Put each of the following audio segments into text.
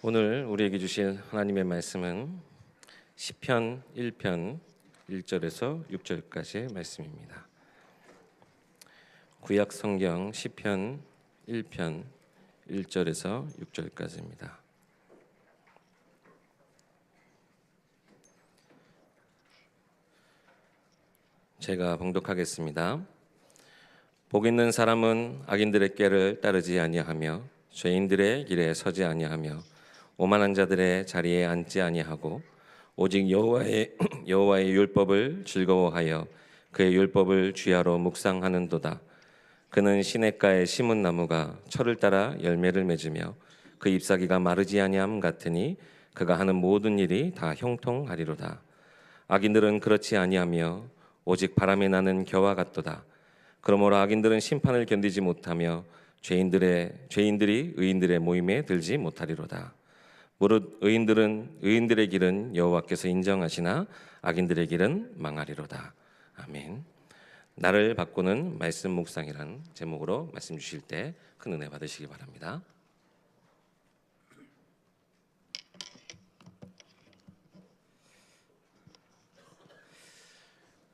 오늘 우리에게 주신 하나님의 말씀은 시편 1편 1절에서 6절까지의 말씀입니다. 구약 성경 시편 1편 1절에서 6절까지입니다. 제가 봉독하겠습니다. 복 있는 사람은 악인들의 꾀를 따르지 아니하며 죄인들의 길에 서지 아니하며 오만한 자들의 자리에 앉지 아니하고 오직 여호와의 율법을 즐거워하여 그의 율법을 주야로 묵상하는도다. 그는 시냇가에 심은 나무가 철을 따라 열매를 맺으며 그 잎사귀가 마르지 아니함 같으니 그가 하는 모든 일이 다 형통하리로다. 악인들은 그렇지 아니하며 오직 바람에 나는 겨와 같도다. 그러므로 악인들은 심판을 견디지 못하며 죄인들이 의인들의 모임에 들지 못하리로다. 무릇 의인들의 길은 여호와께서 인정하시나 악인들의 길은 망하리로다. 아멘. 나를 바꾸는 말씀 묵상이라는 제목으로 말씀 주실 때 큰 은혜 받으시기 바랍니다.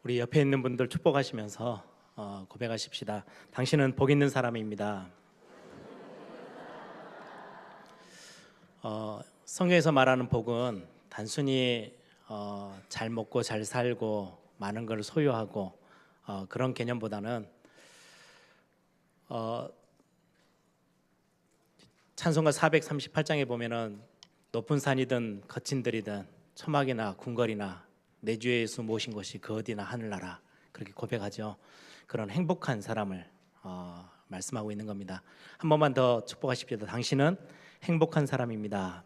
우리 옆에 있는 분들 축복하시면서 고백하십시다. 당신은 복 있는 사람입니다. 성경에서 말하는 복은 단순히 잘 먹고 잘 살고 많은 걸 소유하고 그런 개념보다는 찬송가 438장에 보면은 높은 산이든 거친 들이든 초막이나 궁궐이나 내 주 예수 모신 곳이 그 어디나 하늘나라, 그렇게 고백하죠. 그런 행복한 사람을 말씀하고 있는 겁니다. 한 번만 더 축복하십시오. 당신은 행복한 사람입니다.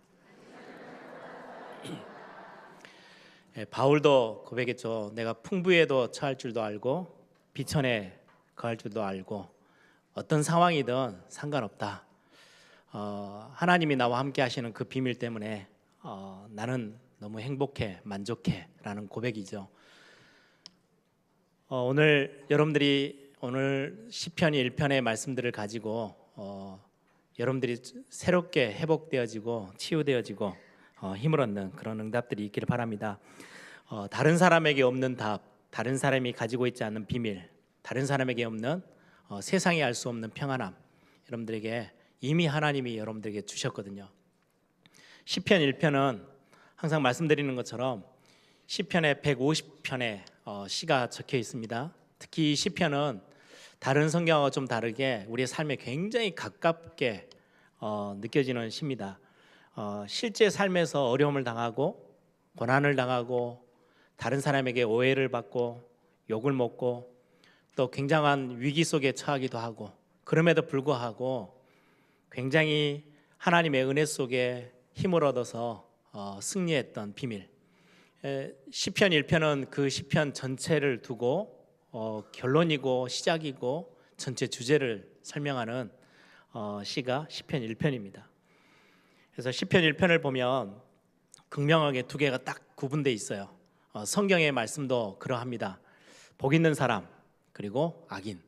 바울도 고백했죠. 내가 풍부에도 처할 줄도 알고 비천에 거할 줄도 알고 어떤 상황이든 상관없다. 하나님이 나와 함께 하시는 그 비밀 때문에 나는 너무 행복해, 만족해 라는 고백이죠. 오늘 여러분들이 오늘 시편 1편의 말씀들을 가지고 여러분들이 새롭게 회복되어지고 치유되어지고 힘을 얻는 그런 응답들이 있기를 바랍니다. 다른 사람에게 없는 답, 다른 사람이 가지고 있지 않는 비밀, 다른 사람에게 없는 세상이 알 수 없는 평안함, 여러분들에게 이미 하나님이 여러분들에게 주셨거든요. 시편 1편은 항상 말씀드리는 것처럼 시편의 150편의 시가 적혀 있습니다. 특히 이 시편은 다른 성경하고 좀 다르게 우리의 삶에 굉장히 가깝게 느껴지는 시입니다. 실제 삶에서 어려움을 당하고 고난을 당하고 다른 사람에게 오해를 받고 욕을 먹고 또 굉장한 위기 속에 처하기도 하고, 그럼에도 불구하고 굉장히 하나님의 은혜 속에 힘을 얻어서 승리했던 비밀. 시편 1편은 그 시편 전체를 두고 결론이고 시작이고 전체 주제를 설명하는 시가 시편 1편입니다. 그래서 시편 1편을 보면 극명하게 두 개가 딱 구분되어 있어요. 성경의 말씀도 그러합니다. 복 있는 사람 그리고 악인,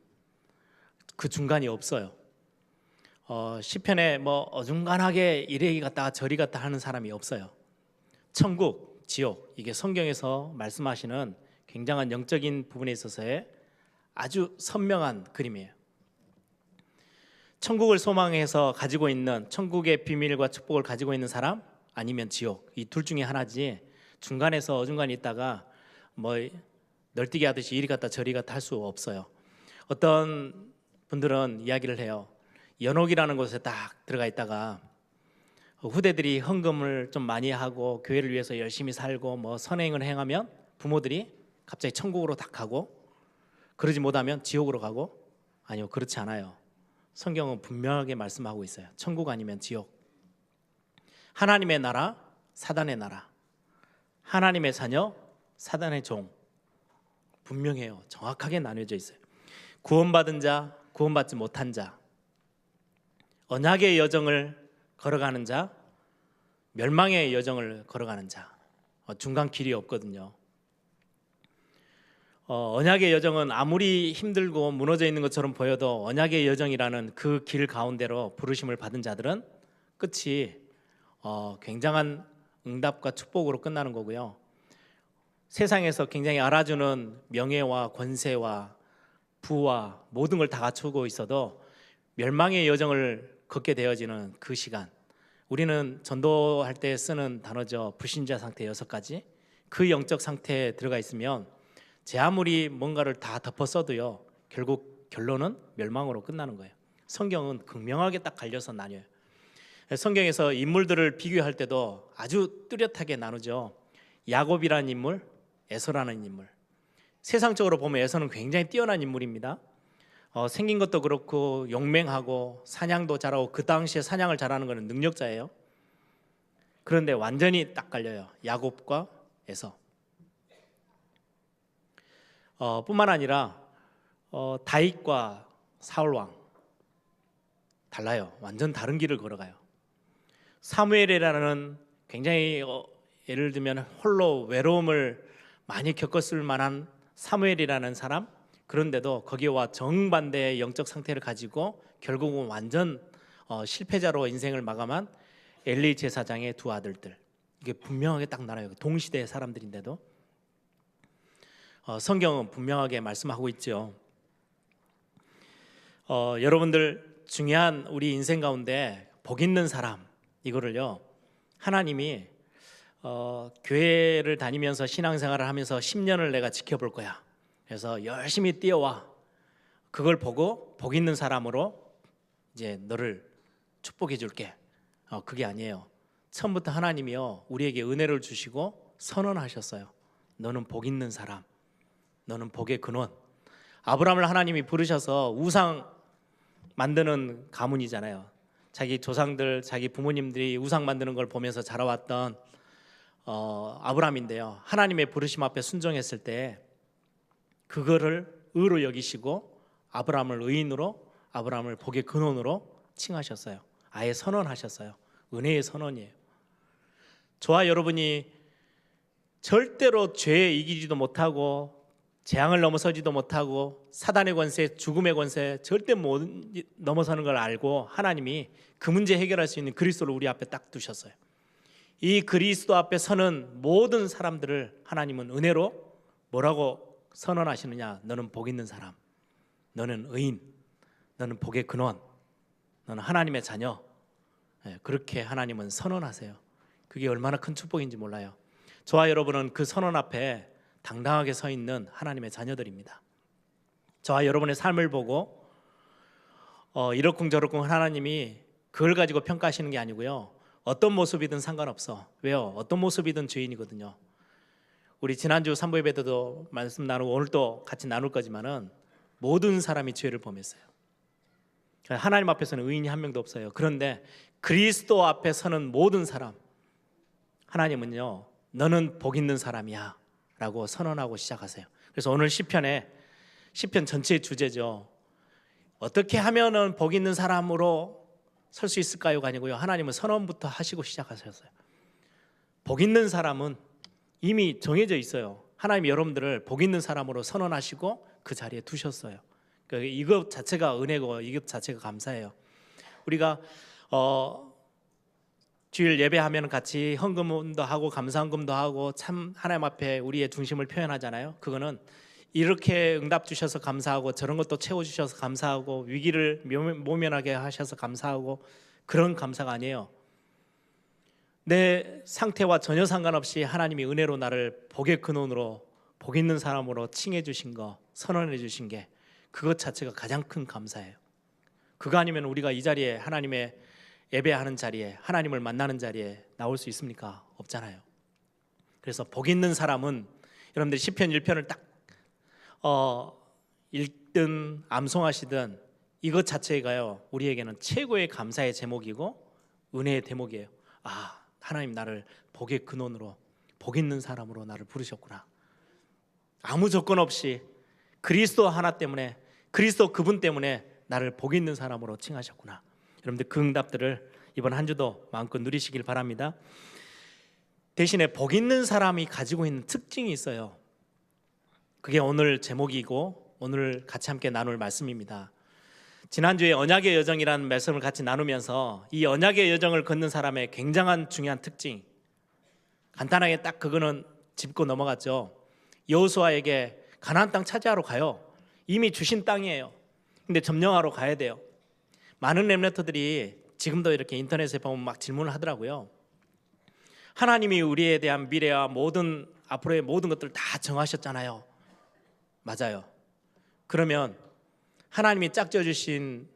그 중간이 없어요. 시편에 뭐 어중간하게 이리 갔다 저리 갔다 하는 사람이 없어요. 천국, 지옥, 이게 성경에서 말씀하시는 굉장한 영적인 부분에 있어서의 아주 선명한 그림이에요. 천국을 소망해서 가지고 있는, 천국의 비밀과 축복을 가지고 있는 사람, 아니면 지옥, 이 둘 중에 하나지 중간에서 어중간히 있다가 뭐 널뛰기 하듯이 이리 갔다 저리 갔다 할 수 없어요. 어떤 분들은 이야기를 해요. 연옥이라는 곳에 딱 들어가 있다가 후대들이 헌금을 좀 많이 하고 교회를 위해서 열심히 살고 뭐 선행을 행하면 부모들이 갑자기 천국으로 딱 가고, 그러지 못하면 지옥으로 가고. 아니요, 그렇지 않아요. 성경은 분명하게 말씀하고 있어요. 천국 아니면 지옥. 하나님의 나라, 사단의 나라. 하나님의 자녀, 사단의 종. 분명해요. 정확하게 나뉘어져 있어요. 구원받은 자, 구원받지 못한 자. 언약의 여정을 걸어가는 자, 멸망의 여정을 걸어가는 자. 중간 길이 없거든요. 언약의 여정은 아무리 힘들고 무너져 있는 것처럼 보여도 언약의 여정이라는 그 길 가운데로 부르심을 받은 자들은 끝이 굉장한 응답과 축복으로 끝나는 거고요. 세상에서 굉장히 알아주는 명예와 권세와 부와 모든 걸 다 갖추고 있어도 멸망의 여정을 걷게 되어지는 그 시간, 우리는 전도할 때 쓰는 단어죠. 불신자 상태 6가지. 그 영적 상태에 들어가 있으면 제 아무리 뭔가를 다 덮어 써도요, 결국 결론은 멸망으로 끝나는 거예요. 성경은 극명하게 딱 갈려서 나뉘어요. 성경에서 인물들을 비교할 때도 아주 뚜렷하게 나누죠. 야곱이라는 인물, 에서라는 인물. 세상적으로 보면 에서는 굉장히 뛰어난 인물입니다. 생긴 것도 그렇고 용맹하고 사냥도 잘하고, 그 당시에 사냥을 잘하는 것은 능력자예요. 그런데 완전히 딱 갈려요. 야곱과 에서. 뿐만 아니라 다윗과 사울 왕 달라요. 완전 다른 길을 걸어가요. 사무엘이라는 굉장히 예를 들면 홀로 외로움을 많이 겪었을 만한 사무엘이라는 사람, 그런데도 거기와 정반대의 영적 상태를 가지고 결국은 완전 실패자로 인생을 마감한 엘리 제사장의 두 아들들. 이게 분명하게 딱 나눠요. 동시대의 사람들인데도 성경은 분명하게 말씀하고 있죠. 여러분들, 중요한 우리 인생 가운데 복 있는 사람, 이거를요, 하나님이 교회를 다니면서 신앙생활을 하면서 10년을 내가 지켜볼 거야. 그래서 열심히 뛰어와. 그걸 보고 복 있는 사람으로 이제 너를 축복해 줄게. 그게 아니에요. 처음부터 하나님이요, 우리에게 은혜를 주시고 선언하셨어요. 너는 복 있는 사람, 너는 복의 근원. 아브라함을 하나님이 부르셔서 우상 만드는 가문이잖아요. 자기 조상들, 자기 부모님들이 우상 만드는 걸 보면서 자라왔던 아브라함인데요, 하나님의 부르심 앞에 순종했을 때 그거를 의로 여기시고 아브라함을 의인으로, 아브라함을 복의 근원으로 칭하셨어요. 아예 선언하셨어요. 은혜의 선언이에요. 저와 여러분이 절대로 죄에 이기지도 못하고 재앙을 넘어서지도 못하고 사단의 권세, 죽음의 권세 절대 못 넘어서는 걸 알고 하나님이 그 문제 해결할 수 있는 그리스도를 우리 앞에 딱 두셨어요. 이 그리스도 앞에 서는 모든 사람들을 하나님은 은혜로 뭐라고 선언하시느냐? 너는 복 있는 사람, 너는 의인, 너는 복의 근원, 너는 하나님의 자녀. 그렇게 하나님은 선언하세요. 그게 얼마나 큰 축복인지 몰라요. 저와 여러분은 그 선언 앞에 당당하게 서 있는 하나님의 자녀들입니다. 저와 여러분의 삶을 보고 이러쿵저러쿵 하나님이 그걸 가지고 평가하시는 게 아니고요, 어떤 모습이든 상관없어. 왜요? 어떤 모습이든 죄인이거든요. 우리 지난주 산부 예배 때도 말씀 나누고 오늘 또 같이 나눌 거지만은 모든 사람이 죄를 범했어요. 하나님 앞에서는 의인이 한 명도 없어요. 그런데 그리스도 앞에 서는 모든 사람, 하나님은요, 너는 복 있는 사람이야 라고 선언하고 시작하세요. 그래서 오늘 시편 전체의 주제죠. 어떻게 하면은 복 있는 사람으로 설 수 있을까요가 아니고요, 하나님은 선언부터 하시고 시작하셨어요. 복 있는 사람은 이미 정해져 있어요. 하나님이 여러분들을 복 있는 사람으로 선언하시고 그 자리에 두셨어요. 그러니까 이것 자체가 은혜고 이것 자체가 감사해요. 우리가 주일 예배하면 같이 헌금도 하고 감사헌금도 하고 참 하나님 앞에 우리의 중심을 표현하잖아요. 그거는 이렇게 응답 주셔서 감사하고 저런 것도 채워주셔서 감사하고 위기를 모면하게 하셔서 감사하고 그런 감사가 아니에요. 내 상태와 전혀 상관없이 하나님이 은혜로 나를 복의 근원으로, 복 있는 사람으로 칭해 주신 거, 선언해 주신 게 그것 자체가 가장 큰 감사예요. 그거 아니면 우리가 이 자리에, 하나님의 예배하는 자리에, 하나님을 만나는 자리에 나올 수 있습니까? 없잖아요. 그래서 복 있는 사람은 여러분들이 시편 1편을 딱 읽든 암송하시든 이것 자체가요, 우리에게는 최고의 감사의 제목이고 은혜의 대목이에요. 아, 하나님 나를 복의 근원으로, 복 있는 사람으로 나를 부르셨구나. 아무 조건 없이 그리스도 하나 때문에, 그리스도 그분 때문에 나를 복 있는 사람으로 칭하셨구나. 여러분들 그 응답들을 이번 한 주도 마음껏 누리시길 바랍니다. 대신에 복 있는 사람이 가지고 있는 특징이 있어요. 그게 오늘 제목이고 오늘 같이 함께 나눌 말씀입니다. 지난주에 언약의 여정이라는 말씀을 같이 나누면서 이 언약의 여정을 걷는 사람의 굉장한 중요한 특징, 간단하게 딱 그거는 짚고 넘어갔죠. 여호수아에게 가나안 땅 차지하러 가요. 이미 주신 땅이에요. 근데 점령하러 가야 돼요. 많은 렘넌트들이 지금도 이렇게 인터넷에 보면 막 질문을 하더라고요. 하나님이 우리에 대한 미래와 모든 앞으로의 모든 것들을 다 정하셨잖아요. 맞아요. 그러면 하나님이 짝지어 주신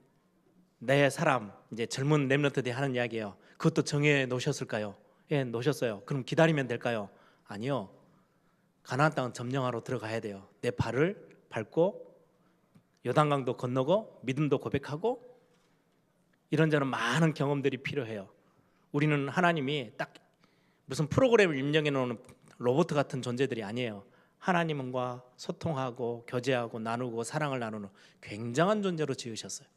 내 사람, 이제 젊은 렘넌트들이 하는 이야기예요. 그것도 정해 놓으셨을까요? 예, 놓으셨어요. 그럼 기다리면 될까요? 아니요. 가나안 땅은 점령하러 들어가야 돼요. 내 발을 밟고 요단강도 건너고 믿음도 고백하고 이런저런 많은 경험들이 필요해요. 우리는 하나님이 딱 무슨 프로그램을 입력해 놓는 로봇 같은 존재들이 아니에요. 하나님과 소통하고 교제하고 나누고 사랑을 나누는 굉장한 존재로 지으셨어요.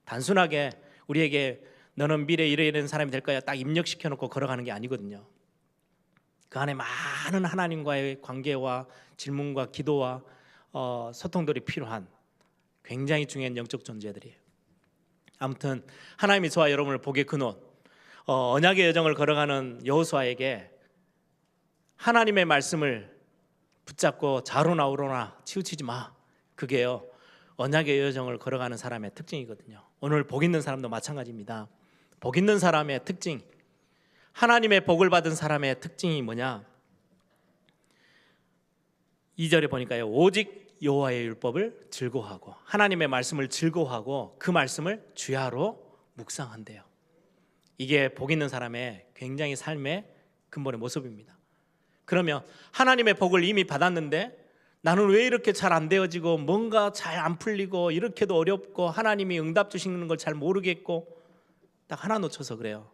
단순하게 우리에게 너는 미래에 이런 사람이 될 거야 딱 입력시켜 놓고 걸어가는 게 아니거든요. 그 안에 많은 하나님과의 관계와 질문과 기도와 소통들이 필요한 굉장히 중요한 영적 존재들이에요. 아무튼 하나님이 저와 여러분을 복의 근원, 언약의 여정을 걸어가는 여호수아에게 하나님의 말씀을 붙잡고 좌로나 우로나 치우치지 마. 그게요 언약의 여정을 걸어가는 사람의 특징이거든요. 오늘 복 있는 사람도 마찬가지입니다. 복 있는 사람의 특징, 하나님의 복을 받은 사람의 특징이 뭐냐? 2절에 보니까요, 오직 여호와의 율법을 즐거워하고 하나님의 말씀을 즐거워하고 그 말씀을 주야로 묵상한대요. 이게 복 있는 사람의 굉장히 삶의 근본의 모습입니다. 그러면 하나님의 복을 이미 받았는데 나는 왜 이렇게 잘 안 되어지고 뭔가 잘 안 풀리고 이렇게도 어렵고 하나님이 응답 주시는 걸 잘 모르겠고 딱 하나 놓쳐서 그래요.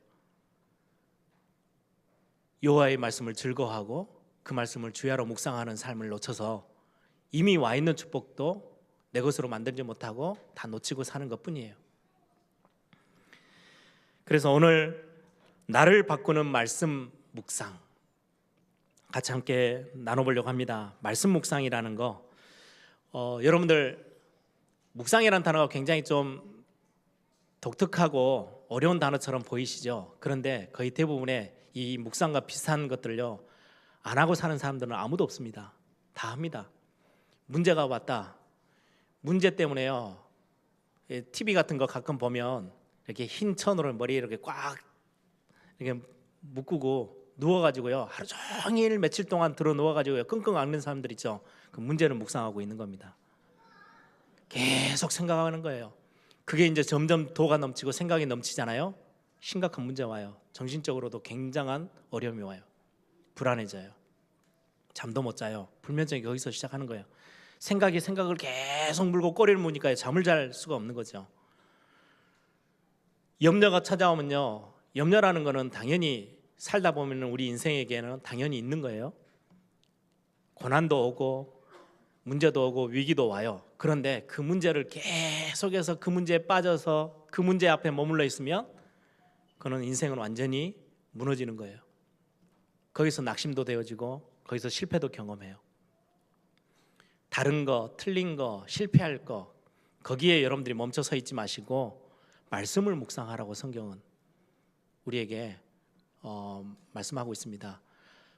여호와의 말씀을 즐거워하고 그 말씀을 주야로 묵상하는 삶을 놓쳐서 이미 와 있는 축복도 내 것으로 만들지 못하고 다 놓치고 사는 것뿐이에요. 그래서 오늘 나를 바꾸는 말씀 묵상 같이 함께 나눠보려고 합니다. 말씀 묵상이라는 거, 여러분들 묵상이라는 단어가 굉장히 좀 독특하고 어려운 단어처럼 보이시죠? 그런데 거의 대부분의 이 묵상과 비슷한 것들요 안 하고 사는 사람들은 아무도 없습니다. 다 합니다. 문제가 왔다. 문제 때문에요. TV 같은 거 가끔 보면 이렇게 흰 천으로 머리에 이렇게 꽉 이렇게 묶고 누워가지고요 하루 종일 며칠 동안 들어 누워가지고요 끙끙 앓는 사람들 있죠. 그 문제는 묵상하고 있는 겁니다. 계속 생각하는 거예요. 그게 이제 점점 도가 넘치고 생각이 넘치잖아요. 심각한 문제 와요. 정신적으로도 굉장한 어려움이 와요. 불안해져요. 잠도 못 자요. 불면증이 거기서 시작하는 거예요. 생각이 생각을 계속 물고 꼬리를 무니까 잠을 잘 수가 없는 거죠. 염려가 찾아오면요, 염려라는 거는 당연히 살다 보면 우리 인생에게는 당연히 있는 거예요. 고난도 오고 문제도 오고 위기도 와요. 그런데 그 문제를 계속해서 그 문제에 빠져서 그 문제 앞에 머물러 있으면 그는 인생은 완전히 무너지는 거예요. 거기서 낙심도 되어지고 거기서 실패도 경험해요. 다른 거, 틀린 거, 실패할 거 거기에 여러분들이 멈춰 서 있지 마시고 말씀을 묵상하라고 성경은 우리에게 말씀하고 있습니다.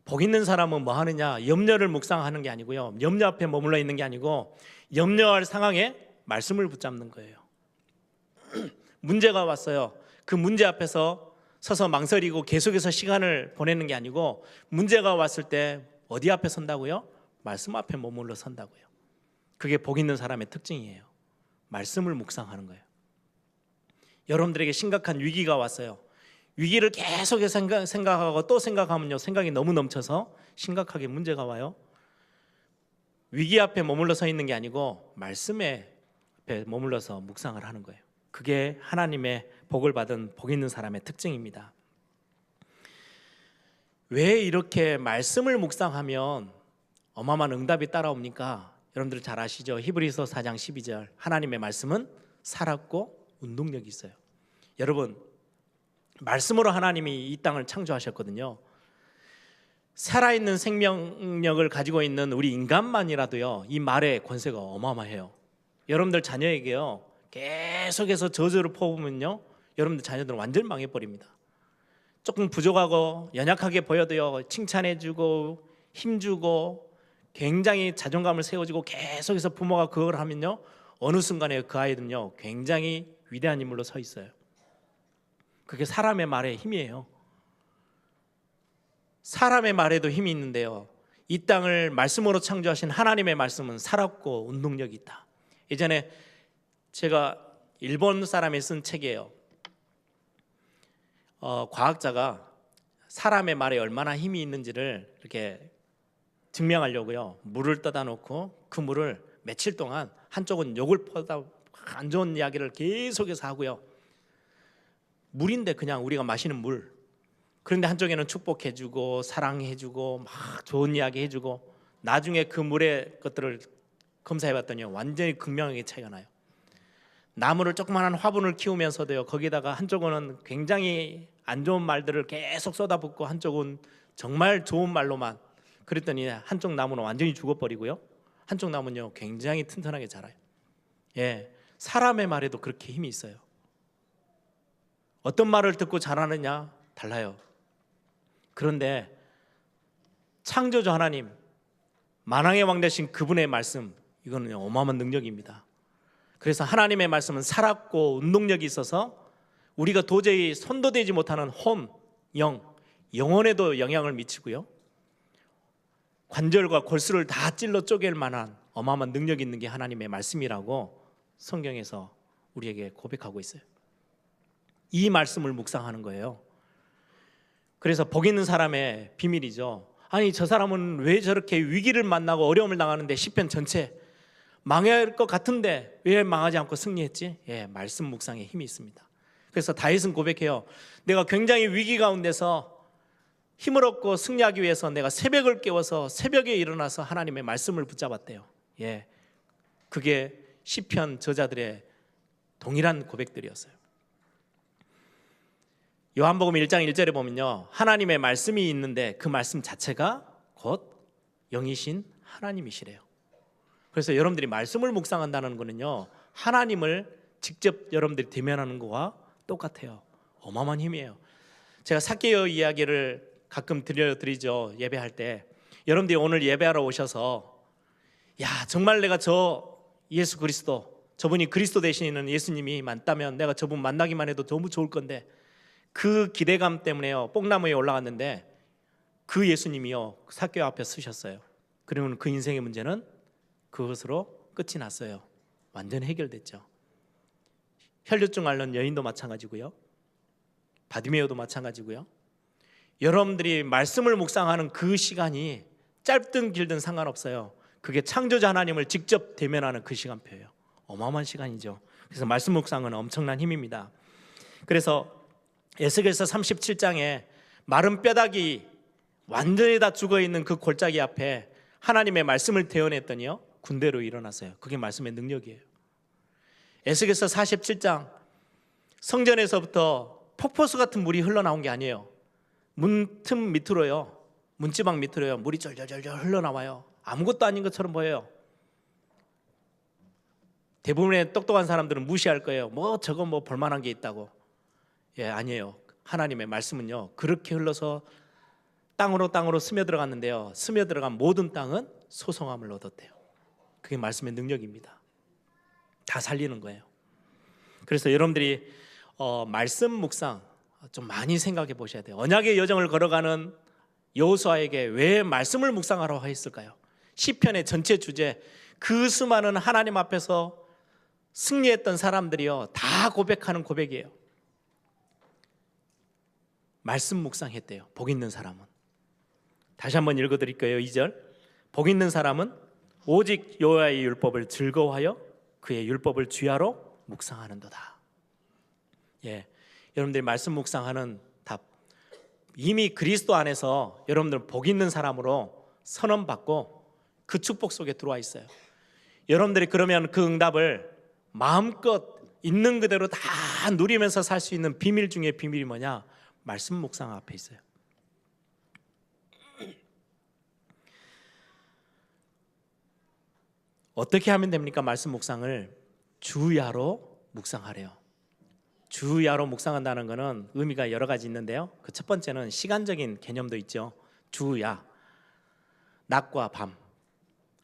복 있는 사람은 뭐 하느냐? 염려를 묵상하는 게 아니고요, 염려 앞에 머물러 있는 게 아니고 염려할 상황에 말씀을 붙잡는 거예요. 문제가 왔어요. 그 문제 앞에서 서서 망설이고 계속해서 시간을 보내는 게 아니고 문제가 왔을 때 어디 앞에 선다고요? 말씀 앞에 머물러 선다고요. 그게 복 있는 사람의 특징이에요. 말씀을 묵상하는 거예요. 여러분들에게 심각한 위기가 왔어요. 위기를 계속해서 생각하고 또 생각하면요 생각이 너무 넘쳐서 심각하게 문제가 와요. 위기 앞에 머물러 서 있는 게 아니고 말씀에 앞에 머물러서 묵상을 하는 거예요. 그게 하나님의 복을 받은 복 있는 사람의 특징입니다. 왜 이렇게 말씀을 묵상하면 어마어마한 응답이 따라옵니까? 여러분들 잘 아시죠? 히브리서 4장 12절 하나님의 말씀은 살았고 운동력이 있어요. 여러분, 말씀으로 하나님이 이 땅을 창조하셨거든요. 살아있는 생명력을 가지고 있는 우리 인간만이라도요 이 말의 권세가 어마어마해요. 여러분들 자녀에게요 계속해서 저주를 퍼부으면요, 여러분들 자녀들은 완전히 망해버립니다. 조금 부족하고 연약하게 보여도요, 칭찬해주고 힘주고 굉장히 자존감을 세워주고 계속해서 부모가 그걸 하면요, 어느 순간에 그 아이들은요 굉장히 위대한 인물로 서 있어요. 그게 사람의 말에 힘이에요. 사람의 말에도 힘이 있는데요, 이 땅을 말씀으로 창조하신 하나님의 말씀은 살았고 운동력이 있다. 예전에 제가 일본 사람이 쓴 책이에요. 과학자가 사람의 말에 얼마나 힘이 있는지를 이렇게 증명하려고요, 물을 떠다 놓고 그 물을 며칠 동안 한쪽은 욕을 퍼다 안 좋은 이야기를 계속해서 하고요, 물인데 그냥 우리가 마시는 물, 그런데 한쪽에는 축복해주고 사랑해주고 막 좋은 이야기 해주고, 나중에 그 물의 것들을 검사해봤더니 완전히 극명하게 차이가 나요. 나무를 조그마한 화분을 키우면서도요, 거기다가 한쪽은 굉장히 안 좋은 말들을 계속 쏟아붓고 한쪽은 정말 좋은 말로만, 그랬더니 한쪽 나무는 완전히 죽어버리고요, 한쪽 나무는요 굉장히 튼튼하게 자라요. 예, 사람의 말에도 그렇게 힘이 있어요. 어떤 말을 듣고 자라느냐 달라요. 그런데 창조주 하나님, 만왕의 왕 되신 그분의 말씀, 이거는 어마어마한 능력입니다. 그래서 하나님의 말씀은 살았고 운동력이 있어서 우리가 도저히 손도 대지 못하는 혼, 영혼에도 영향을 미치고요, 관절과 골수를 다 찔러 쪼갤 만한 어마어마한 능력이 있는 게 하나님의 말씀이라고 성경에서 우리에게 고백하고 있어요. 이 말씀을 묵상하는 거예요. 그래서 복 있는 사람의 비밀이죠. 아니, 저 사람은 왜 저렇게 위기를 만나고 어려움을 당하는데 시편 전체 망할 것 같은데 왜 망하지 않고 승리했지? 예, 말씀 묵상에 힘이 있습니다. 그래서 다윗은 고백해요. 내가 굉장히 위기 가운데서 힘을 얻고 승리하기 위해서 내가 새벽을 깨워서 새벽에 일어나서 하나님의 말씀을 붙잡았대요. 예, 그게 시편 저자들의 동일한 고백들이었어요. 요한복음 1장 1절에 보면요, 하나님의 말씀이 있는데 그 말씀 자체가 곧 영이신 하나님이시래요. 그래서 여러분들이 말씀을 묵상한다는 거는요, 하나님을 직접 여러분들이 대면하는 거와 똑같아요. 어마어마한 힘이에요. 제가 삭개오 이야기를 가끔 들려드리죠, 예배할 때. 여러분들이 오늘 예배하러 오셔서 야, 정말 내가 저 예수 그리스도, 저분이 그리스도 되시는 예수님이 맞다면 내가 저분 만나기만 해도 너무 좋을 건데, 그 기대감 때문에요 뽕나무에 올라갔는데 그 예수님이요 삭개오 앞에 서셨어요. 그러면 그 인생의 문제는 그것으로 끝이 났어요. 완전 해결됐죠. 혈류증 앓는 여인도 마찬가지고요, 바디메오도 마찬가지고요. 여러분들이 말씀을 묵상하는 그 시간이 짧든 길든 상관없어요. 그게 창조자 하나님을 직접 대면하는 그 시간표예요. 어마어마한 시간이죠. 그래서 말씀 묵상은 엄청난 힘입니다. 그래서 에스겔서 37장에 마른 뼈다귀 완전히 다 죽어있는 그 골짜기 앞에 하나님의 말씀을 대언했더니요 군대로 일어났어요. 그게 말씀의 능력이에요. 에스겔서 47장 성전에서부터 폭포수 같은 물이 흘러나온 게 아니에요. 문틈 밑으로요, 문지방 밑으로요 물이 절절절절 흘러나와요. 아무것도 아닌 것처럼 보여요. 대부분의 똑똑한 사람들은 무시할 거예요. 뭐 저거 뭐 볼만한 게 있다고. 예, 아니에요. 하나님의 말씀은요 그렇게 흘러서 땅으로 스며들어갔는데요, 스며들어간 모든 땅은 소성함을 얻었대요. 그게 말씀의 능력입니다. 다 살리는 거예요. 그래서 여러분들이 말씀 묵상 좀 많이 생각해 보셔야 돼요. 언약의 여정을 걸어가는 여호수아에게 왜 말씀을 묵상하라고 했을까요? 시편의 전체 주제, 그 수많은 하나님 앞에서 승리했던 사람들이요 다 고백하는 고백이에요. 말씀 묵상했대요. 복 있는 사람은. 다시 한번 읽어드릴게요. 2절. 복 있는 사람은 오직 여호와의 율법을 즐거워하여 그의 율법을 주야로 묵상하는도다. 예, 여러분들이 말씀 묵상하는 답, 이미 그리스도 안에서 여러분들 복 있는 사람으로 선언받고 그 축복 속에 들어와 있어요. 여러분들이 그러면 그 응답을 마음껏 있는 그대로 다 누리면서 살 수 있는 비밀 중에 비밀이 뭐냐? 말씀 묵상 앞에 있어요. 어떻게 하면 됩니까? 말씀 묵상을 주야로 묵상하래요. 주야로 묵상한다는 것은 의미가 여러 가지 있는데요. 그 첫 번째는 시간적인 개념도 있죠. 주야, 낮과 밤,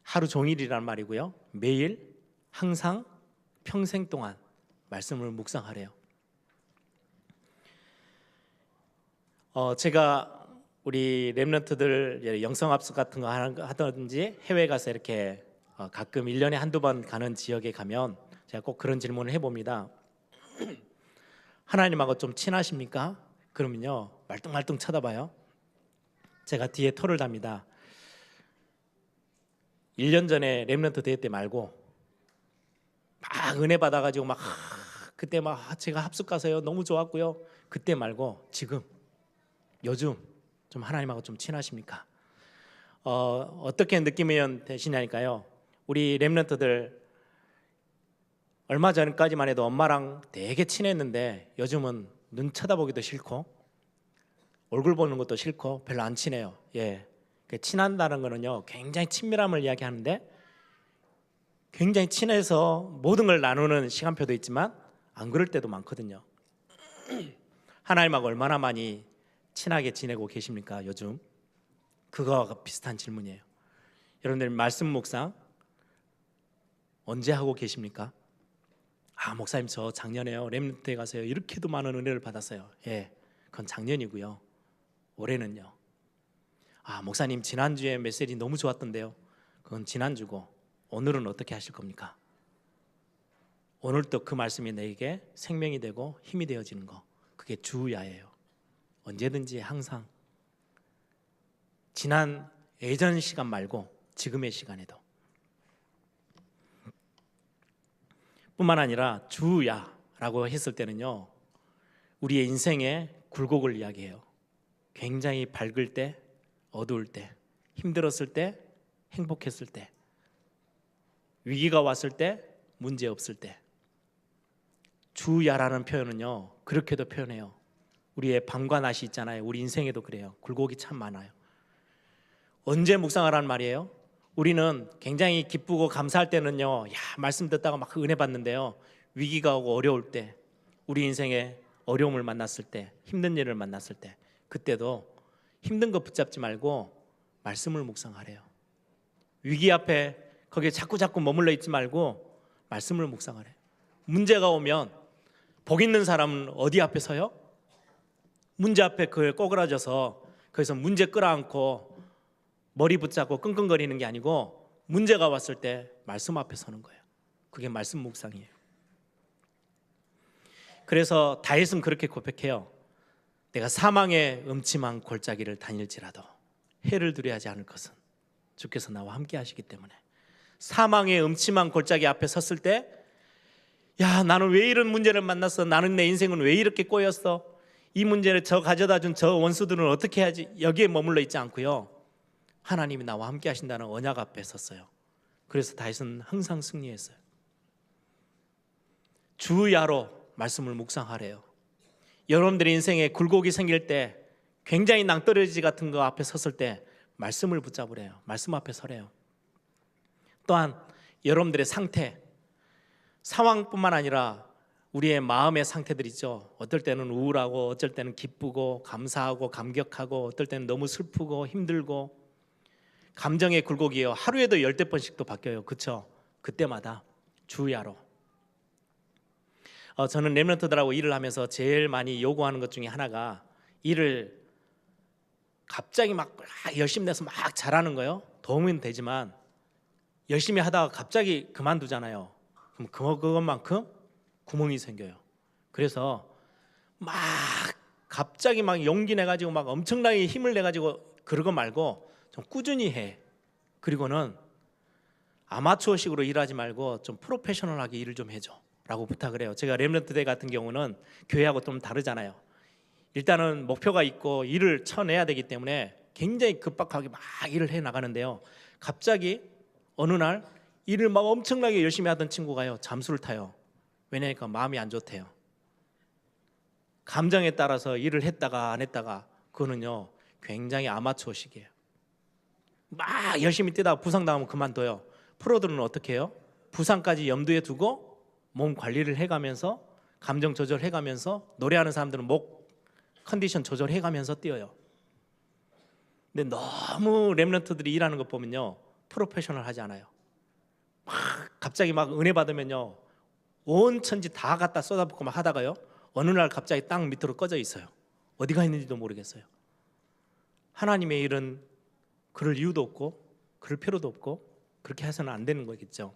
하루 종일이란 말이고요. 매일, 항상, 평생 동안 말씀을 묵상하래요. 제가 우리 렘넌트들 영성합숙 같은 거 하든지 해외 가서 이렇게 가끔 1년에 한두 번 가는 지역에 가면 제가 꼭 그런 질문을 해봅니다. 하나님하고 좀 친하십니까? 그러면요 말뚱말뚱 쳐다봐요. 제가 뒤에 토를 답니다. 1년 전에 렘넌트 대회 때 말고 막 은혜 받아가지고 막 그때 막 제가 합숙 가서요 너무 좋았고요. 그때 말고 지금 요즘 좀 하나님하고 좀 친하십니까? 어떻게 느끼면 되시냐니까요. 우리 렘넌트들 얼마 전까지만 해도 엄마랑 되게 친했는데 요즘은 눈 쳐다보기도 싫고 얼굴 보는 것도 싫고 별로 안 친해요. 예, 친한다는 거는요 굉장히 친밀함을 이야기하는데 굉장히 친해서 모든 걸 나누는 시간표도 있지만 안 그럴 때도 많거든요. 하나님하고 얼마나 많이 친하게 지내고 계십니까? 요즘 그거와 비슷한 질문이에요. 여러분들 말씀 묵상 언제 하고 계십니까? 목사님 저 작년에요 렘넌트에 가서요 이렇게도 많은 은혜를 받았어요. 예, 그건 작년이고요. 올해는요. 목사님 지난주에 메시지 너무 좋았던데요. 그건 지난주고 오늘은 어떻게 하실 겁니까? 오늘 또 그 말씀이 내게 생명이 되고 힘이 되어지는 거, 그게 주야예요. 언제든지 항상 지난 예전 시간 말고 지금의 시간에도 뿐만 아니라 주야라고 했을 때는요 우리의 인생의 굴곡을 이야기해요. 굉장히 밝을 때, 어두울 때, 힘들었을 때, 행복했을 때, 위기가 왔을 때, 문제 없을 때 주야라는 표현은요 그렇게도 표현해요. 우리의 밤과 낮이 있잖아요. 우리 인생에도 그래요. 굴곡이 참 많아요. 언제 묵상하라는 말이에요? 우리는 굉장히 기쁘고 감사할 때는요 말씀 듣다가 막 은혜 받는데요 위기가 오고 어려울 때, 우리 인생에 어려움을 만났을 때, 힘든 일을 만났을 때, 그때도 힘든 거 붙잡지 말고 말씀을 묵상하래요. 위기 앞에 거기에 자꾸 머물러 있지 말고 말씀을 묵상하래요. 문제가 오면 복 있는 사람은 어디 앞에 서요? 문제 앞에 그걸 꼬그라져서 거기서 문제 끌어안고 머리 붙잡고 끙끙거리는 게 아니고 문제가 왔을 때 말씀 앞에 서는 거예요. 그게 말씀 묵상이에요. 그래서 다윗은 그렇게 고백해요. 내가 사망의 음침한 골짜기를 다닐지라도 해를 두려워하지 않을 것은 주께서 나와 함께 하시기 때문에. 사망의 음침한 골짜기 앞에 섰을 때 나는 왜 이런 문제를 만났어? 나는 내 인생은 왜 이렇게 꼬였어? 이 문제를 저 가져다 준 저 원수들은 어떻게 해야지? 여기에 머물러 있지 않고요 하나님이 나와 함께 하신다는 언약 앞에 섰어요. 그래서 다윗은 항상 승리했어요. 주야로 말씀을 묵상하래요. 여러분들의 인생에 굴곡이 생길 때, 굉장히 낭떠러지 같은 거 앞에 섰을 때 말씀을 붙잡으래요. 말씀 앞에 서래요. 또한 여러분들의 상태, 상황뿐만 아니라 우리의 마음의 상태들 있죠. 어떨 때는 우울하고, 어떨 때는 기쁘고, 감사하고, 감격하고, 어떨 때는 너무 슬프고 힘들고, 감정의 굴곡이요 하루에도 10번씩도 바뀌어요. 그렇죠? 그때마다 주야로. 저는 렘넌트들하고 일을 하면서 제일 많이 요구하는 것 중에 하나가, 일을 갑자기 막 열심히 내서 막 잘하는 거예요. 도움은 되지만 열심히 하다가 갑자기 그만두잖아요. 그럼 그것만큼 구멍이 생겨요. 그래서 막 갑자기 막 용기 내가지고 막 엄청나게 힘을 내가지고 그런 거 말고 좀 꾸준히 해. 그리고는 아마추어식으로 일하지 말고 좀 프로페셔널하게 일을 좀 해줘 라고 부탁을 해요. 제가 렘넌트 대 같은 경우는 교회하고 좀 다르잖아요. 일단은 목표가 있고 일을 쳐내야 되기 때문에 굉장히 급박하게 막 일을 해 나가는데요, 갑자기 어느 날 일을 막 엄청나게 열심히 하던 친구가요 잠수를 타요. 왜냐니까 마음이 안 좋대요. 감정에 따라서 일을 했다가 안 했다가, 그거는요 굉장히 아마추어식이에요. 막 열심히 뛰다가 부상당하면 그만둬요. 프로들은 어떻게 해요? 부상까지 염두에 두고 몸 관리를 해가면서 감정 조절해가면서 노래하는 사람들은 목 컨디션 조절해가면서 뛰어요. 근데 너무 렘넌트들이 일하는 것 보면요, 프로페셔널 하지 않아요. 막 갑자기 막 은혜 받으면요, 온 천지 다 갖다 쏟아붓고 막 하다가요, 어느 날 갑자기 땅 밑으로 꺼져 있어요. 어디가 있는지도 모르겠어요. 하나님의 일은 그럴 이유도 없고 그럴 필요도 없고 그렇게 해서는 안 되는 거겠죠.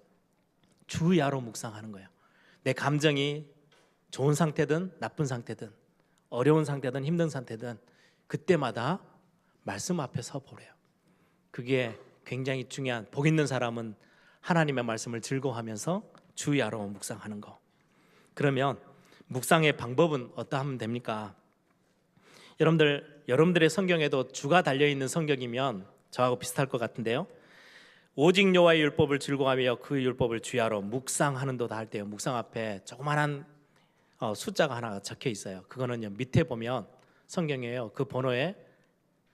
주야로 묵상하는 거예요. 내 감정이 좋은 상태든 나쁜 상태든 어려운 상태든 힘든 상태든 그때마다 말씀 앞에 서 보래요. 그게 굉장히 중요한, 복 있는 사람은 하나님의 말씀을 즐거워하면서 주야로 묵상하는 거. 그러면 묵상의 방법은 어떠하면 됩니까? 여러분들의 성경에도 주가 달려있는 성경이면 저하고 비슷할 것 같은데요, 오직 여호와의 율법을 즐거워하며 그 율법을 주야로 묵상하는도다 할 때요, 묵상 앞에 조그마한 숫자가 하나 적혀 있어요. 그거는요, 밑에 보면 성경이에요. 그 번호에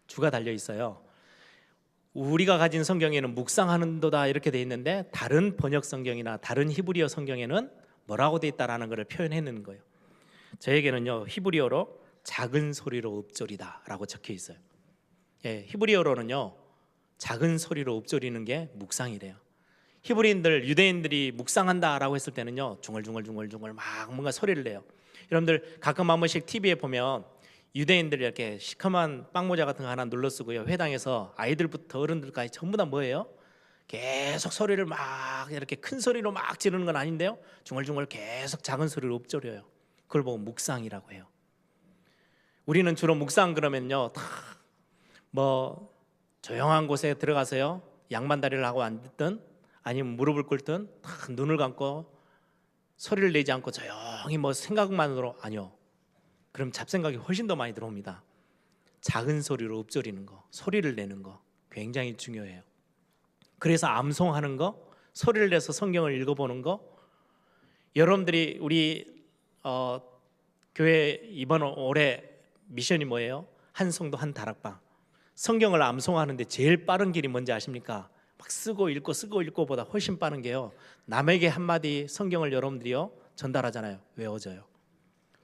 주가 달려 있어요. 우리가 가진 성경에는 묵상하는도다 이렇게 돼 있는데, 다른 번역 성경이나 다른 히브리어 성경에는 뭐라고 돼 있다라는 것을 표현해내는 거예요. 저에게는요, 히브리어로 작은 소리로 읊조리다 라고 적혀 있어요. 예, 히브리어로는요, 작은 소리로 읊조리는 게 묵상이래요. 히브리인들, 유대인들이 묵상한다라고 했을 때는요, 중얼중얼 막 뭔가 소리를 내요. 여러분들 가끔 한 번씩 TV에 보면 유대인들이 이렇게 시커먼 빵모자 같은 거 하나 눌러 쓰고요, 회당에서 아이들부터 어른들까지 전부 다 뭐예요? 계속 소리를 막 이렇게 큰 소리로 막 지르는 건 아닌데요, 중얼중얼 계속 작은 소리로 읊조려요. 그걸 보고 묵상이라고 해요. 우리는 주로 묵상 그러면요, 다 뭐 조용한 곳에 들어가서요, 양반다리를 하고 앉든 아니면 무릎을 꿇든 다 눈을 감고 소리를 내지 않고 조용히 뭐 생각만으로, 아니요, 그럼 잡생각이 훨씬 더 많이 들어옵니다. 작은 소리로 읊조리는 거, 소리를 내는 거 굉장히 중요해요. 그래서 암송하는 거, 소리를 내서 성경을 읽어보는 거. 여러분들이 우리 교회 이번 올해 미션이 뭐예요? 한 성도 한 다락방. 성경을 암송하는데 제일 빠른 길이 뭔지 아십니까? 막 쓰고 읽고 보다 훨씬 빠른 게요, 남에게 한마디 성경을 여러분들이요 전달하잖아요. 외워져요.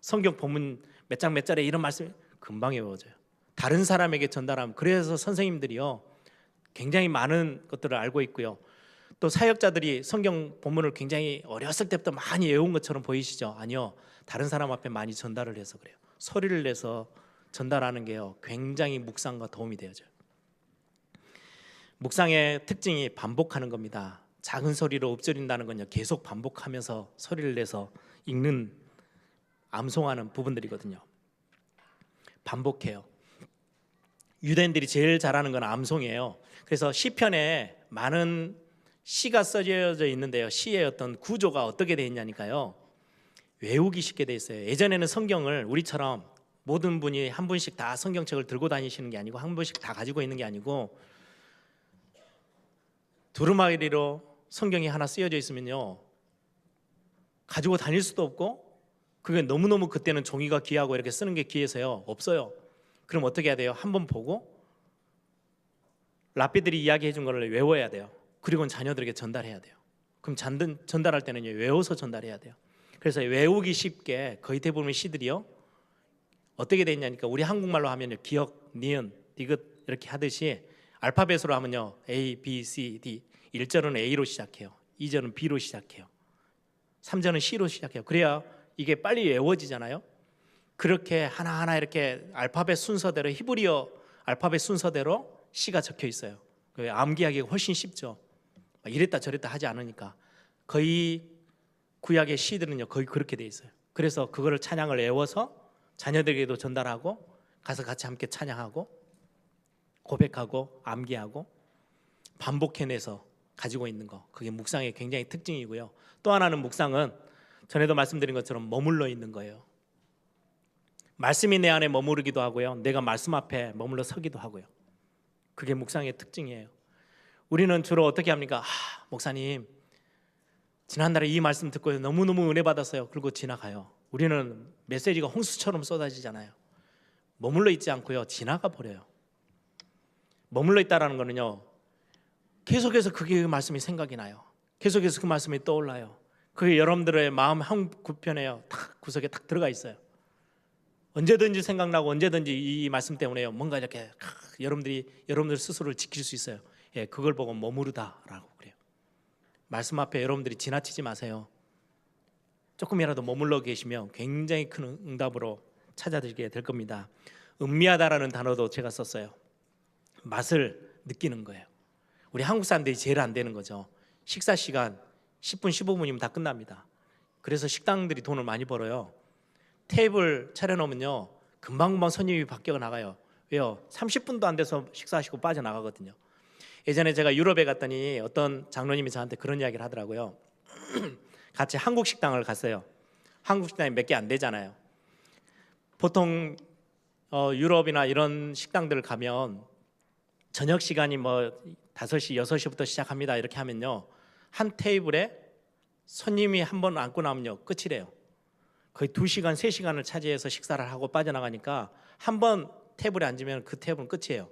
성경 본문 몇 장 몇 절에 이런 말씀 금방 외워져요. 다른 사람에게 전달하면, 그래서 선생님들이요 굉장히 많은 것들을 알고 있고요, 또 사역자들이 성경 본문을 굉장히 어렸을 때부터 많이 외운 것처럼 보이시죠? 아니요, 다른 사람 앞에 많이 전달을 해서 그래요. 소리를 내서 전달하는 게요 굉장히 묵상과 도움이 되어져요. 묵상의 특징이 반복하는 겁니다. 작은 소리로 읊조린다는 건요, 계속 반복하면서 소리를 내서 읽는, 암송하는 부분들이거든요. 반복해요. 유대인들이 제일 잘하는 건 암송이에요. 그래서 시편에 많은 시가 써져 있는데요, 시의 어떤 구조가 어떻게 되어 있냐니까요, 외우기 쉽게 되어 있어요. 예전에는 성경을 우리처럼 모든 분이 한 분씩 다 성경책을 들고 다니시는 게 아니고, 한 분씩 다 가지고 있는 게 아니고, 두루마리로 성경이 하나 쓰여져 있으면요 가지고 다닐 수도 없고, 그게 너무너무 그때는 종이가 귀하고 이렇게 쓰는 게 귀해서요 없어요. 그럼 어떻게 해야 돼요? 한번 보고 랍비들이 이야기해 준 거를 외워야 돼요. 그리고 자녀들에게 전달해야 돼요. 그럼 전달할 때는 외워서 전달해야 돼요. 그래서 외우기 쉽게 거의 대부분의 시들이요 어떻게 돼 있냐니까, 우리 한국말로 하면 기억, 니은, 디귿 이렇게 하듯이 알파벳으로 하면요 A, B, C, D. 1절은 A로 시작해요. 2절은 B로 시작해요. 3절은 C로 시작해요. 그래야 이게 빨리 외워지잖아요. 그렇게 하나하나 이렇게 알파벳 순서대로, 히브리어 알파벳 순서대로 C가 적혀 있어요. 암기하기가 훨씬 쉽죠. 이랬다 저랬다 하지 않으니까. 거의 구약의 시들은요 거의 그렇게 돼 있어요. 그래서 그거를 찬양을 외워서 자녀들에게도 전달하고, 가서 같이 함께 찬양하고 고백하고 암기하고 반복해내서 가지고 있는 거, 그게 묵상의 굉장히 특징이고요. 또 하나는 묵상은 전에도 말씀드린 것처럼 머물러 있는 거예요. 말씀이 내 안에 머무르기도 하고요, 내가 말씀 앞에 머물러 서기도 하고요. 그게 묵상의 특징이에요. 우리는 주로 어떻게 합니까? 목사님 지난달에 이 말씀 듣고 너무너무 은혜 받았어요. 그리고 지나가요. 우리는 메시지가 홍수처럼 쏟아지잖아요. 머물러 있지 않고요 지나가 버려요. 머물러 있다라는 거는요, 계속해서 그게 그 말씀이 생각이 나요. 계속해서 그 말씀이 떠올라요. 그게 여러분들의 마음 한 구편에요. 탁 구석에 딱 들어가 있어요. 언제든지 생각나고 언제든지 이 말씀 때문에요. 뭔가 이렇게 여러분들 스스로를 지킬 수 있어요. 예, 그걸 보고 머무르다라고 그래요. 말씀 앞에 여러분들이 지나치지 마세요. 조금이라도 머물러 계시면 굉장히 큰 응답으로 찾아들게 될 겁니다. 음미하다라는 단어도 제가 썼어요. 맛을 느끼는 거예요. 우리 한국 사람들이 제일 안 되는 거죠. 식사 시간 10분 15분이면 다 끝납니다. 그래서 식당들이 돈을 많이 벌어요. 테이블 차려놓으면요 금방금방 손님이 바뀌어 나가요. 왜요? 30분도 안 돼서 식사하시고 빠져나가거든요. 예전에 제가 유럽에 갔더니 어떤 장로님이 저한테 그런 이야기를 하더라고요. 같이 한국 식당을 갔어요. 한국 식당이 몇 개 안 되잖아요. 보통 유럽이나 이런 식당들 가면 저녁 시간이 뭐 5시, 6시부터 시작합니다. 이렇게 하면요 한 테이블에 손님이 한 번 앉고 나면요 끝이래요. 거의 2시간, 3시간을 차지해서 식사를 하고 빠져나가니까 한 번 테이블에 앉으면 그 테이블은 끝이에요.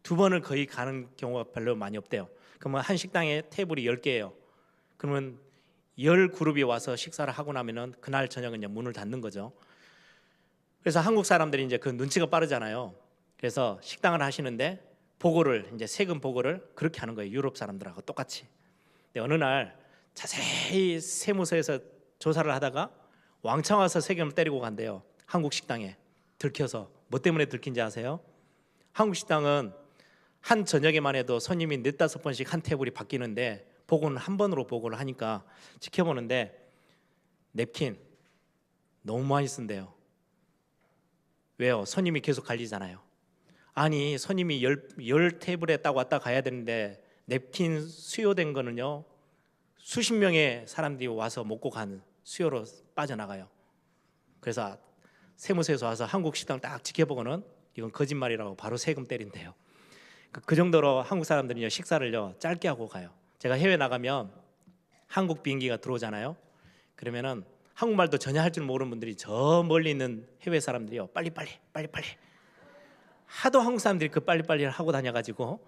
2번을 거의 가는 경우가 별로 많이 없대요. 그러면 한 식당에 테이블이 10개예요. 그러면 10그룹이 와서 식사를 하고 나면은 그날 저녁은 이제 문을 닫는 거죠. 그래서 한국 사람들이 이제 그 눈치가 빠르잖아요. 그래서 식당을 하시는데 보고를 이제 세금 보고를 그렇게 하는 거예요. 유럽 사람들하고 똑같이. 근데 어느 날 자세히 세무서에서 조사를 하다가 왕창 와서 세금을 때리고 간대요. 한국 식당에 들켜서. 뭐 때문에 들킨지 아세요? 한국 식당은 한 저녁에만 해도 손님이 4-5번씩 한 테이블이 바뀌는데 보고는 한 번으로 보고를 하니까 지켜보는데 냅킨 너무 많이 쓴대요. 왜요? 손님이 계속 갈리잖아요. 아니 손님이 열 테이블에 딱 왔다 가야 되는데 냅킨 수요된 거는요 수십 명의 사람들이 와서 먹고 가는 수요로 빠져나가요. 그래서 세무서에서 와서 한국 식당 딱 지켜보고는 이건 거짓말이라고 바로 세금 때린대요. 그 정도로 한국 사람들은요 식사를요 짧게 하고 가요. 제가 해외 나가면 한국 비행기가 들어오잖아요. 그러면은 한국말도 전혀 할 줄 모르는 분들이 저 멀리 있는 해외 사람들이요 빨리빨리 하도 한국 사람들이 그 빨리빨리를 하고 다녀가지고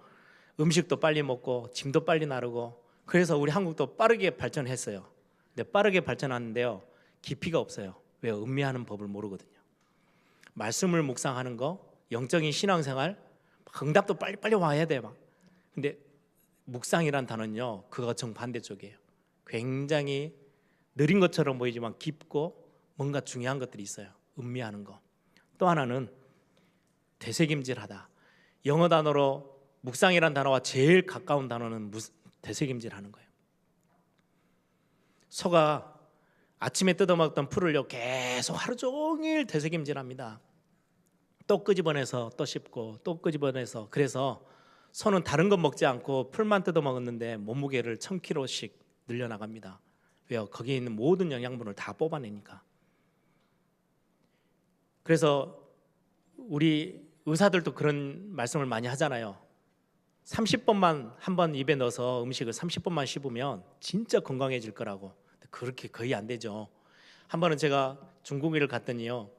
음식도 빨리 먹고 짐도 빨리 나르고 그래서 우리 한국도 빠르게 발전했어요. 근데 빠르게 발전하는데요 깊이가 없어요. 왜요? 음미하는 법을 모르거든요. 말씀을 묵상하는 거, 영적인 신앙생활, 응답도 빨리빨리 와야 돼 막. 근데 묵상이란 단어는요 그거 정반대쪽이에요. 굉장히 느린 것처럼 보이지만 깊고 뭔가 중요한 것들이 있어요. 음미하는 거. 또 하나는 되새김질하다. 영어 단어로 묵상이란 단어와 제일 가까운 단어는 되새김질하는 거예요. 소가 아침에 뜯어먹던 풀을요 계속 하루 종일 되새김질합니다. 또 끄집어내서 또 씹고 또 끄집어내서. 그래서 소는 다른 건 먹지 않고 풀만 뜯어먹었는데 몸무게를 1000kg씩 늘려나갑니다. 왜요? 거기에 있는 모든 영양분을 다 뽑아내니까. 그래서 우리 의사들도 그런 말씀을 많이 하잖아요. 30번만 한 번 입에 넣어서 음식을 30번만 씹으면 진짜 건강해질 거라고. 그렇게 거의 안 되죠. 한 번은 제가 중국을 갔더니요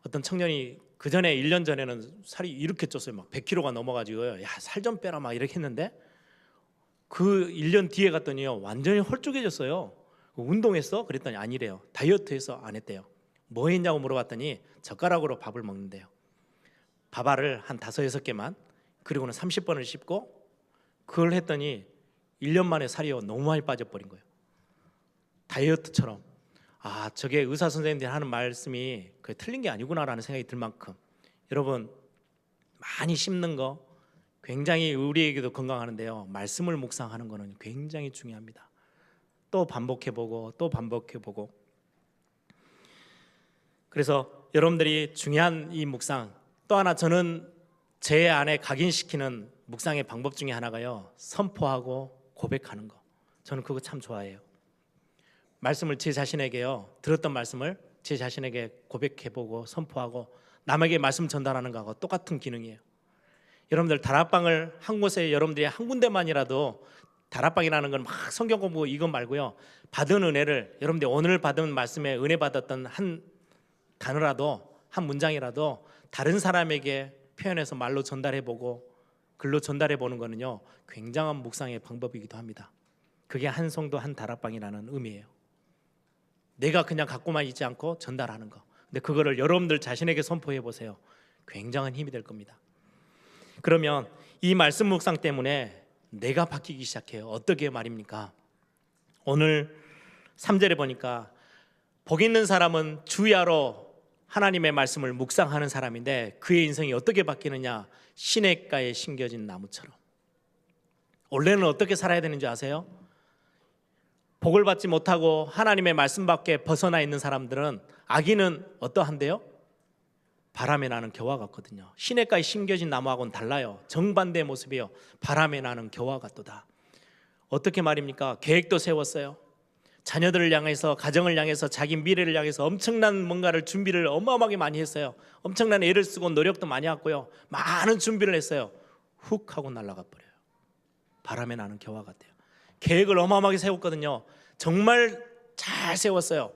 어떤 청년이 그 전에 1년 전에는 살이 이렇게 쪘어요. 막 100kg가 넘어가지고요. 야, 살 좀 빼라 막 이렇게 했는데 그 1년 뒤에 갔더니요 완전히 홀쭉해졌어요. 운동했어? 그랬더니 아니래요. 다이어트해서 안 했대요. 뭐 했냐고 물어봤더니 젓가락으로 밥을 먹는데요. 밥알을 한 5-6개만 그리고는 30번을 씹고 그걸 했더니 1년 만에 살이요 너무 많이 빠져버린 거예요. 다이어트처럼. 아, 저게 의사 선생님들이 하는 말씀이 그게 틀린 게 아니구나라는 생각이 들 만큼 여러분 많이 씹는 거 굉장히 우리에게도 건강하는데요 말씀을 묵상하는 거는 굉장히 중요합니다. 또 반복해보고 또 반복해보고. 그래서 여러분들이 중요한 이 묵상, 또 하나 저는 제 안에 각인시키는 묵상의 방법 중에 하나가요 선포하고 고백하는 거. 저는 그거 참 좋아해요. 말씀을 제 자신에게요 들었던 말씀을 제 자신에게 고백해보고 선포하고 남에게 말씀 전달하는 거하고 똑같은 기능이에요. 여러분들 다락방을 한 곳에 여러분들이 한 군데만이라도 다락방이라는 건 막 성경 공부 이것 말고요 받은 은혜를 여러분들이 오늘 받은 말씀에 은혜 받았던 한 단어라도 한 문장이라도 다른 사람에게 표현해서 말로 전달해보고 글로 전달해보는 거는요 굉장한 묵상의 방법이기도 합니다. 그게 한 성도 한 다락방이라는 의미예요. 내가 그냥 갖고만 있지 않고 전달하는 거. 근데 그거를 여러분들 자신에게 선포해 보세요. 굉장한 힘이 될 겁니다. 그러면 이 말씀 묵상 때문에 내가 바뀌기 시작해요. 어떻게 말입니까? 오늘 3절에 보니까 복 있는 사람은 주야로 하나님의 말씀을 묵상하는 사람인데 그의 인생이 어떻게 바뀌느냐? 시냇가에 심겨진 나무처럼. 원래는 어떻게 살아야 되는지 아세요? 복을 받지 못하고 하나님의 말씀 밖에 벗어나 있는 사람들은 악인은 어떠한데요? 바람에 나는 겨와 같거든요. 시냇가에 심겨진 나무하고는 달라요. 정반대의 모습이에요. 바람에 나는 겨와 같도다. 어떻게 말입니까? 계획도 세웠어요. 자녀들을 향해서, 가정을 향해서, 자기 미래를 향해서 엄청난 뭔가를 준비를 어마어마하게 많이 했어요. 엄청난 애를 쓰고 노력도 많이 했고요. 많은 준비를 했어요. 훅 하고 날아가 버려요. 바람에 나는 겨와 같아요. 계획을 어마어마하게 세웠거든요. 정말 잘 세웠어요.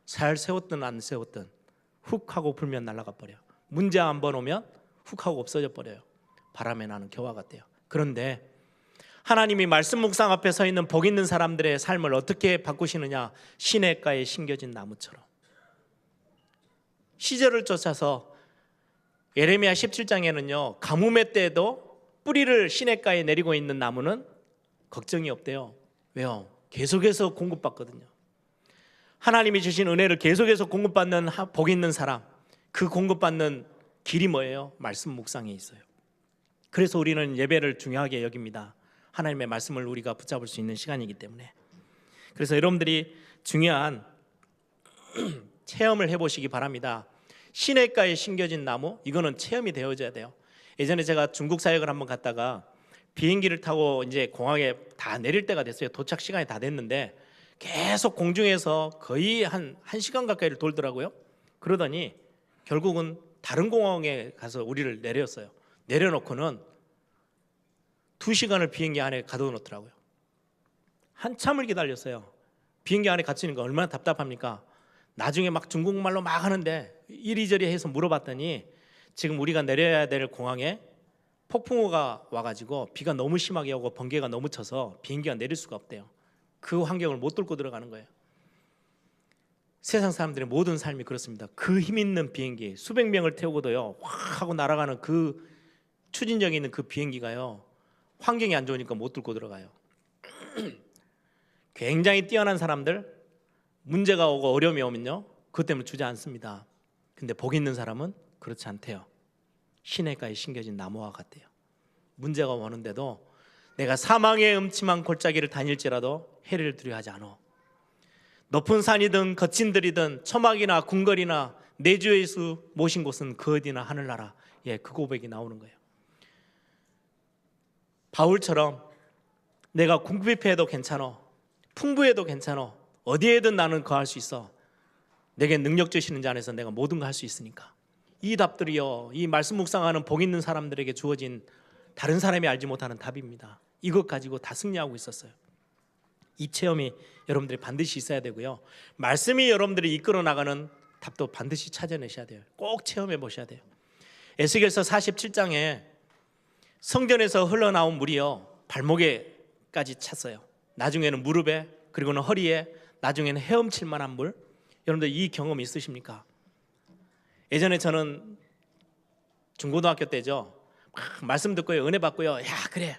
잘 세웠든 안 세웠든 훅 하고 불면 날아가 버려요. 문제 한 번 오면 훅 하고 없어져 버려요. 바람에 나는 겨와 같아요. 그런데 하나님이 말씀 묵상 앞에 서 있는 복 있는 사람들의 삶을 어떻게 바꾸시느냐? 시냇가에 심겨진 나무처럼. 시절을 쫓아서 예레미야 17장에는요 가뭄의 때에도 뿌리를 시냇가에 내리고 있는 나무는 걱정이 없대요. 왜요? 계속해서 공급받거든요. 하나님이 주신 은혜를 계속해서 공급받는 복 있는 사람, 그 공급받는 길이 뭐예요? 말씀 묵상에 있어요. 그래서 우리는 예배를 중요하게 여깁니다. 하나님의 말씀을 우리가 붙잡을 수 있는 시간이기 때문에. 그래서 여러분들이 중요한 체험을 해보시기 바랍니다. 시냇가에 심겨진 나무, 이거는 체험이 되어져야 돼요. 예전에 제가 중국 사역을 한번 갔다가 비행기를 타고 이제 공항에 다 내릴 때가 됐어요. 도착 시간이 다 됐는데 계속 공중에서 거의 한 1시간 가까이를 돌더라고요. 그러더니 결국은 다른 공항에 가서 우리를 내렸어요. 내려놓고는 2시간을 비행기 안에 가둬놓더라고요. 한참을 기다렸어요. 비행기 안에 갇히니까 얼마나 답답합니까? 나중에 막 중국말로 막 하는데 이리저리 해서 물어봤더니 지금 우리가 내려야 될 공항에 폭풍우가 와가지고 비가 너무 심하게 오고 번개가 너무 쳐서 비행기가 내릴 수가 없대요. 그 환경을 못 뚫고 들어가는 거예요. 세상 사람들의 모든 삶이 그렇습니다. 그 힘 있는 비행기 수백 명을 태우고도요 확 하고 날아가는 그 추진력이 있는 그 비행기가요 환경이 안 좋으니까 못 뚫고 들어가요. 굉장히 뛰어난 사람들 문제가 오고 어려움이 오면요 그것 때문에 주저앉습니다. 근데 복 있는 사람은 그렇지 않대요. 시냇가에 심겨진 나무와 같대요. 문제가 오는데도 내가 사망의 음침한 골짜기를 다닐지라도 해를 두려워하지 않아. 높은 산이든 거친 들이든 초막이나 궁궐이나 내 주 예수 모신 곳은 그 어디나 하늘나라. 그 고백이 나오는 거예요. 바울처럼 내가 궁핍해도 괜찮아, 풍부해도 괜찮아, 어디에든 나는 거할 수 있어. 내게 능력 주시는 자 안에서 내가 모든 거 할 수 있으니까. 이 답들이요 이 말씀 묵상하는 복 있는 사람들에게 주어진 다른 사람이 알지 못하는 답입니다. 이것 가지고 다 승리하고 있었어요. 이 체험이 여러분들이 반드시 있어야 되고요 말씀이 여러분들이 이끌어 나가는 답도 반드시 찾아내셔야 돼요. 꼭 체험해 보셔야 돼요. 에스겔서 47장에 성전에서 흘러나온 물이요 발목에까지 찼어요. 나중에는 무릎에, 그리고는 허리에, 나중에는 헤엄칠 만한 물. 여러분들 이 경험 있으십니까? 예전에 저는 중고등학교 때죠 말씀 듣고요 은혜 받고요 그래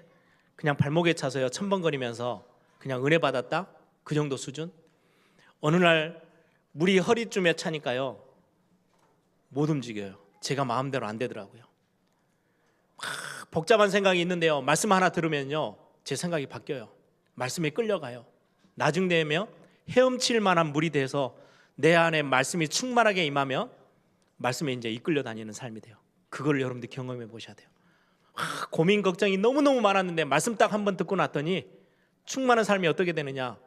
그냥 발목에 차서요 첨벙거리면서 그냥 은혜 받았다 그 정도 수준. 어느 날 물이 허리쯤에 차니까요 못 움직여요. 제가 마음대로 안 되더라고요. 복잡한 생각이 있는데요 말씀 하나 들으면요 제 생각이 바뀌어요. 말씀에 끌려가요. 나중 되면 헤엄칠 만한 물이 돼서 내 안에 말씀이 충만하게 임하면 말씀에 이제 이끌려 다니는 삶이 돼요. 그걸 여러분들 경험해 보셔야 돼요. 고민 걱정이 너무너무 많았는데 말씀 딱 한 번 듣고 났더니 충만한 삶이 어떻게 되느냐.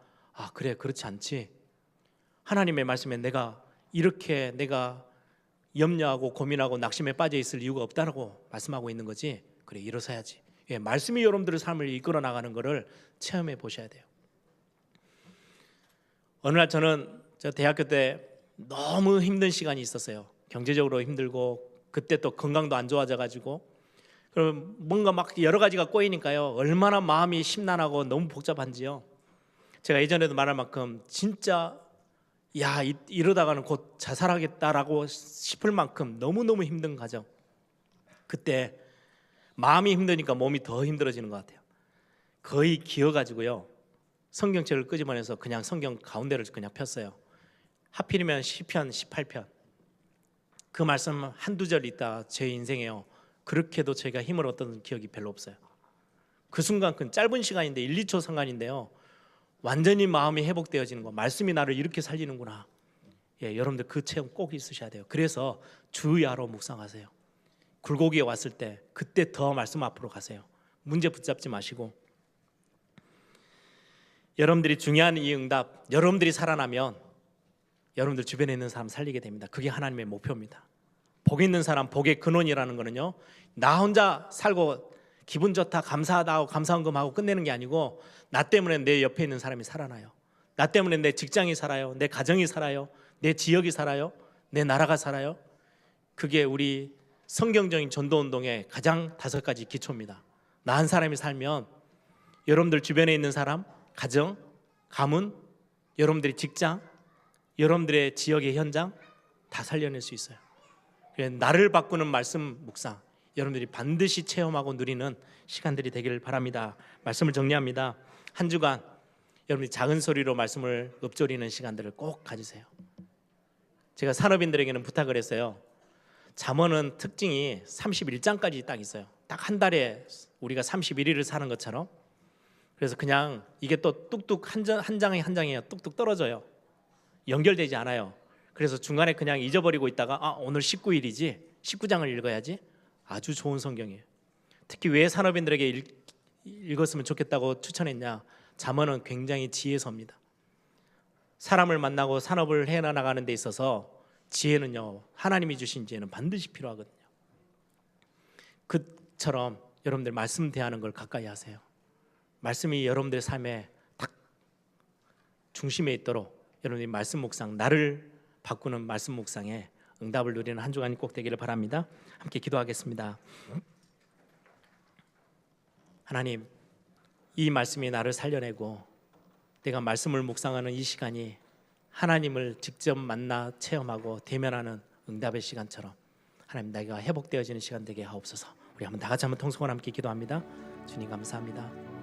그래 그렇지 않지. 하나님의 말씀에 내가 이렇게 내가 염려하고 고민하고 낙심에 빠져 있을 이유가 없다라고 말씀하고 있는 거지. 그래 일어서야지. 말씀이 여러분들의 삶을 이끌어 나가는 것을 체험해 보셔야 돼요. 어느 날 저는 저 대학교 때 너무 힘든 시간이 있었어요. 경제적으로 힘들고 그때 또 건강도 안 좋아져 가지고 그럼 뭔가 막 여러 가지가 꼬이니까요 얼마나 마음이 심란하고 너무 복잡한지요. 제가 예전에도 말할 만큼 진짜 야, 이러다가는 곧 자살하겠다라고 싶을 만큼 너무너무 힘든 과정. 그때 마음이 힘드니까 몸이 더 힘들어지는 것 같아요. 거의 기어가지고요, 성경책을 끄집어내서 그냥 성경 가운데를 그냥 폈어요. 하필이면 시편 18편. 그 말씀 한두 절 있다 제 인생에요, 그렇게도 제가 힘을 얻던 기억이 별로 없어요. 그 순간, 그 짧은 시간인데 1, 2초 상관인데요, 완전히 마음이 회복되어지는 거, 말씀이 나를 이렇게 살리는구나. 예, 여러분들 그 체험 꼭 있으셔야 돼요. 그래서 주야로 묵상하세요. 굴곡이 왔을 때 그때 더 말씀 앞으로 가세요. 문제 붙잡지 마시고. 여러분들이 중요한 이 응답, 여러분들이 살아나면 여러분들 주변에 있는 사람 살리게 됩니다. 그게 하나님의 목표입니다. 복 있는 사람, 복의 근원이라는 거는요, 나 혼자 살고 기분 좋다, 감사하다 하고 감사헌금하고 끝내는 게 아니고, 나 때문에 내 옆에 있는 사람이 살아나요. 나 때문에 내 직장이 살아요. 내 가정이 살아요. 내 지역이 살아요. 내 나라가 살아요. 그게 우리 성경적인 전도운동의 가장 5가지 기초입니다. 나 한 사람이 살면 여러분들 주변에 있는 사람, 가정, 가문, 여러분들의 직장, 여러분들의 지역의 현장 다 살려낼 수 있어요. 나를 바꾸는 말씀 묵상, 여러분들이 반드시 체험하고 누리는 시간들이 되기를 바랍니다. 말씀을 정리합니다. 한 주간 여러분이 작은 소리로 말씀을 읊조리는 시간들을 꼭 가지세요. 제가 산업인들에게는 부탁을 했어요. 잠언은 특징이 31장까지 딱 있어요. 딱 한 달에 우리가 31일을 사는 것처럼. 그래서 그냥 이게 또 뚝뚝 한 장에 한 장이에요. 뚝뚝 떨어져요. 연결되지 않아요. 그래서 중간에 그냥 잊어버리고 있다가 오늘 19일이지 19장을 읽어야지. 아주 좋은 성경이에요. 특히 왜 산업인들에게 읽었으면 좋겠다고 추천했냐, 잠언은 굉장히 지혜서입니다. 사람을 만나고 산업을 해나가는 데 있어서 지혜는요, 하나님이 주신 지혜는 반드시 필요하거든요. 그처럼 여러분들 말씀 대하는 걸 가까이 하세요. 말씀이 여러분들 삶에 딱 중심에 있도록 여러분이 말씀 묵상, 나를 바꾸는 말씀 묵상에 응답을 누리는 한 주간이 꼭 되기를 바랍니다. 함께 기도하겠습니다. 하나님, 이 말씀이 나를 살려내고 내가 말씀을 묵상하는 이 시간이 하나님을 직접 만나 체험하고 대면하는 응답의 시간처럼 하나님, 내가 회복되어지는 시간 되게 하옵소서. 우리 한번 다 같이 한번 통성을 함께 기도합니다. 주님 감사합니다.